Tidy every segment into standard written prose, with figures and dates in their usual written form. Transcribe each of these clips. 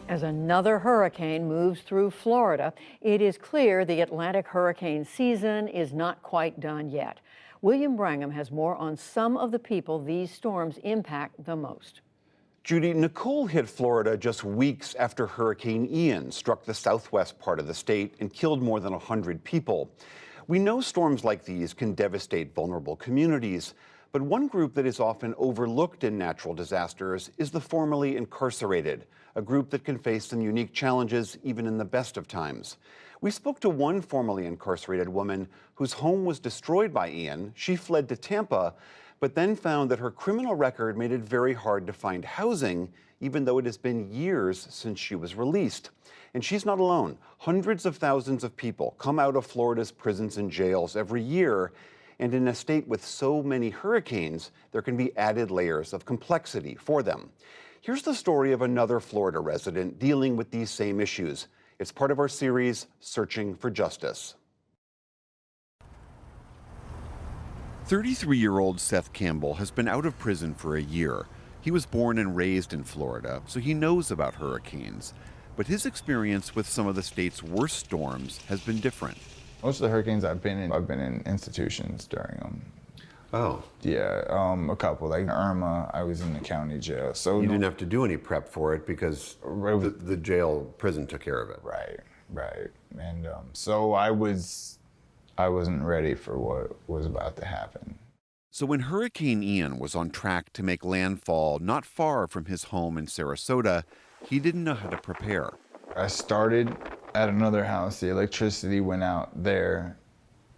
As another hurricane moves through Florida, it is clear the Atlantic hurricane season is not quite done yet. William Brangham has more on some of the people these storms impact the most. Judy, Nicole hit Florida just weeks after Hurricane Ian struck the southwest part of the state and killed more than 100 people. We know storms like these can devastate vulnerable communities, but one group that is often overlooked in natural disasters is the formerly incarcerated, a group that can face some unique challenges even in the best of times. We spoke to one formerly incarcerated woman whose home was destroyed by Ian. She fled to Tampa, but then found that her criminal record made it very hard to find housing, even though it has been years since she was released. And she's not alone. Hundreds of thousands of people come out of Florida's prisons and jails every year. And in a state with so many hurricanes, there can be added layers of complexity for them. Here's the story of another Florida resident dealing with these same issues. It's part of our series, Searching for Justice. 33-year-old Seth Campbell has been out of prison for a year. He was born and raised in Florida, so he knows about hurricanes. But his experience with some of the state's worst storms has been different. Most of the hurricanes I've been in institutions during them. Oh. Yeah, a couple, like Irma, I was in the county jail. So you didn't have to do any prep for it because the jail prison took care of it. Right. And so I wasn't ready for what was about to happen. So when Hurricane Ian was on track to make landfall not far from his home in Sarasota, he didn't know how to prepare. I started at another house. The electricity went out there,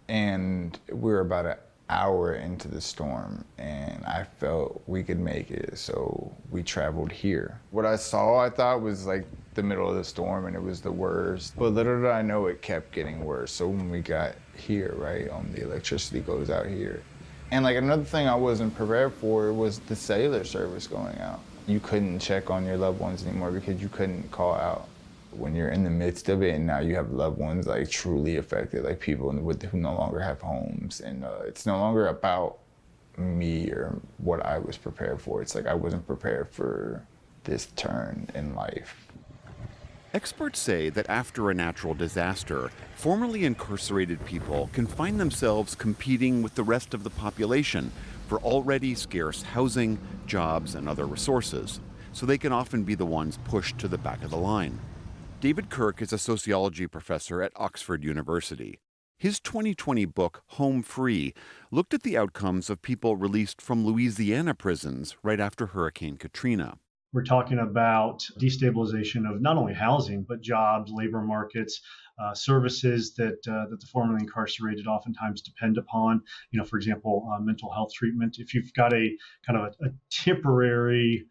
and we were about an hour into the storm, and I felt we could make it, so we traveled here. What I saw, I thought, was like the middle of the storm, and it was the worst. But little did I know it kept getting worse. So when we got here, right, the electricity goes out here. And like another thing I wasn't prepared for was the cellular service going out. You couldn't check on your loved ones anymore because you couldn't call out. When you're in the midst of it and now you have loved ones like truly affected, like people who no longer have homes, and it's no longer about me or what I was prepared for. It's like I wasn't prepared for this turn in life. Experts say that after a natural disaster, formerly incarcerated people can find themselves competing with the rest of the population for already scarce housing, jobs, and other resources, so they can often be the ones pushed to the back of the line. David Kirk is a sociology professor at Oxford University. His 2020 book, Home Free, looked at the outcomes of people released from Louisiana prisons right after Hurricane Katrina. We're talking about destabilization of not only housing, but jobs, labor markets, services that the formerly incarcerated oftentimes depend upon. For example, mental health treatment. If you've got a kind of a temporary,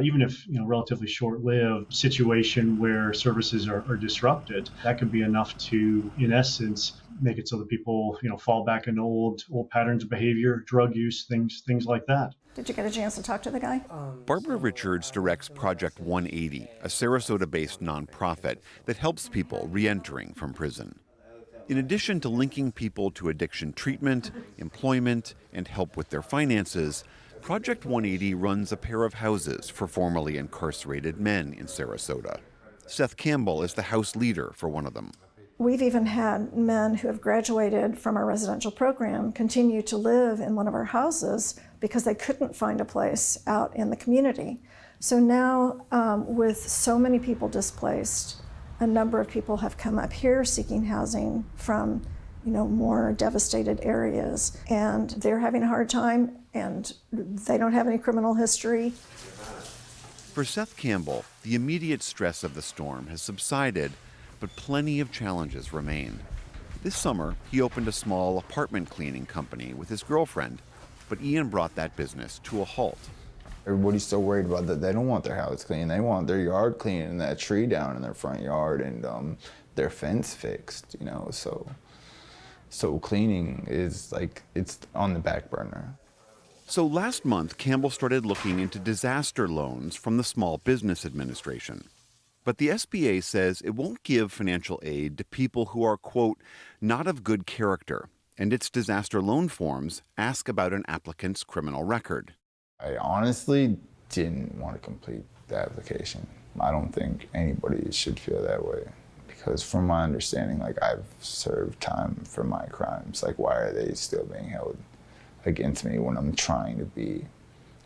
even if relatively short-lived situation where services are disrupted, that could be enough to, in essence, make it so that people fall back in old patterns of behavior, drug use, things like that. Did you get a chance to talk to the guy? Barbara Richards directs Project 180, a Sarasota-based nonprofit that helps people re-entering from prison. In addition to linking people to addiction treatment, employment, and help with their finances, Project 180 runs a pair of houses for formerly incarcerated men in Sarasota. Seth Campbell is the house leader for one of them. We've even had men who have graduated from our residential program continue to live in one of our houses because they couldn't find a place out in the community. So now, with so many people displaced, a number of people have come up here seeking housing from more devastated areas, and they're having a hard time, and they don't have any criminal history. For Seth Campbell, the immediate stress of the storm has subsided, but plenty of challenges remain. This summer, he opened a small apartment cleaning company with his girlfriend, but Ian brought that business to a halt. Everybody's so worried about that. They don't want their house clean. They want their yard clean and that tree down in their front yard and their fence fixed, So cleaning is it's on the back burner. So last month, Campbell started looking into disaster loans from the Small Business Administration. But the SBA says it won't give financial aid to people who are, quote, not of good character, and its disaster loan forms ask about an applicant's criminal record. I honestly didn't want to complete the application. I don't think anybody should feel that way. Because from my understanding, like, I've served time for my crimes. Like, why are they still being held against me when I'm trying to be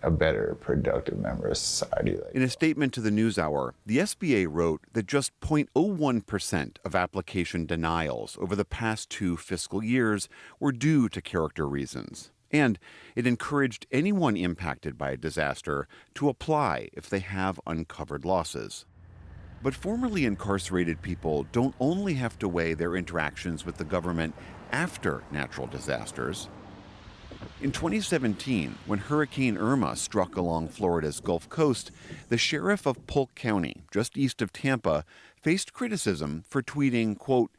a better, productive member of society? In a statement to the NewsHour, the SBA wrote that just 0.01% of application denials over the past 2 fiscal years were due to character reasons. And it encouraged anyone impacted by a disaster to apply if they have uncovered losses. But formerly incarcerated people don't only have to weigh their interactions with the government after natural disasters. In 2017, when Hurricane Irma struck along Florida's Gulf Coast, the sheriff of Polk County, just east of Tampa, faced criticism for tweeting, quote,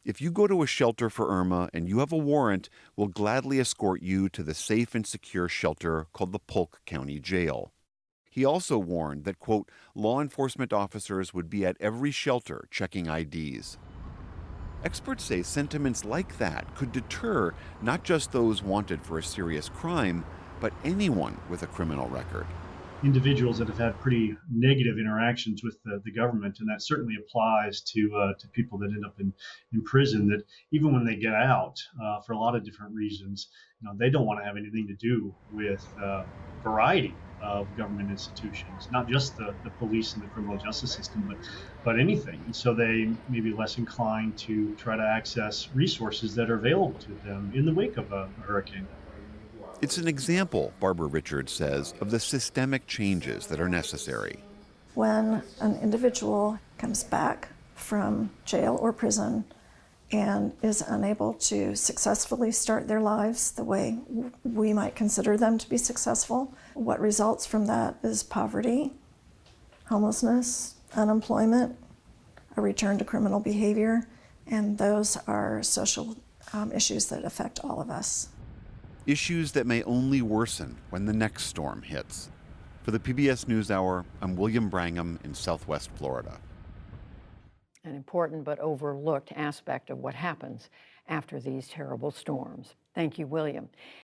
"If you go to a shelter for Irma and you have a warrant, we'll gladly escort you to the safe and secure shelter called the Polk County Jail." He also warned that, quote, "law enforcement officers would be at every shelter checking IDs." Experts say sentiments like that could deter not just those wanted for a serious crime, but anyone with a criminal record. Individuals that have had pretty negative interactions with the government, and that certainly applies to people that end up in prison, that even when they get out, for a lot of different reasons, they don't want to have anything to do with a variety of government institutions, not just the police and the criminal justice system, but anything. And so they may be less inclined to try to access resources that are available to them in the wake of a hurricane. It's an example, Barbara Richards says, of the systemic changes that are necessary. When an individual comes back from jail or prison and is unable to successfully start their lives the way we might consider them to be successful, what results from that is poverty, homelessness, unemployment, a return to criminal behavior, and those are social issues that affect all of us. Issues that may only worsen when the next storm hits. For the PBS NewsHour, I'm William Brangham in Southwest Florida. An important but overlooked aspect of what happens after these terrible storms. Thank you, William.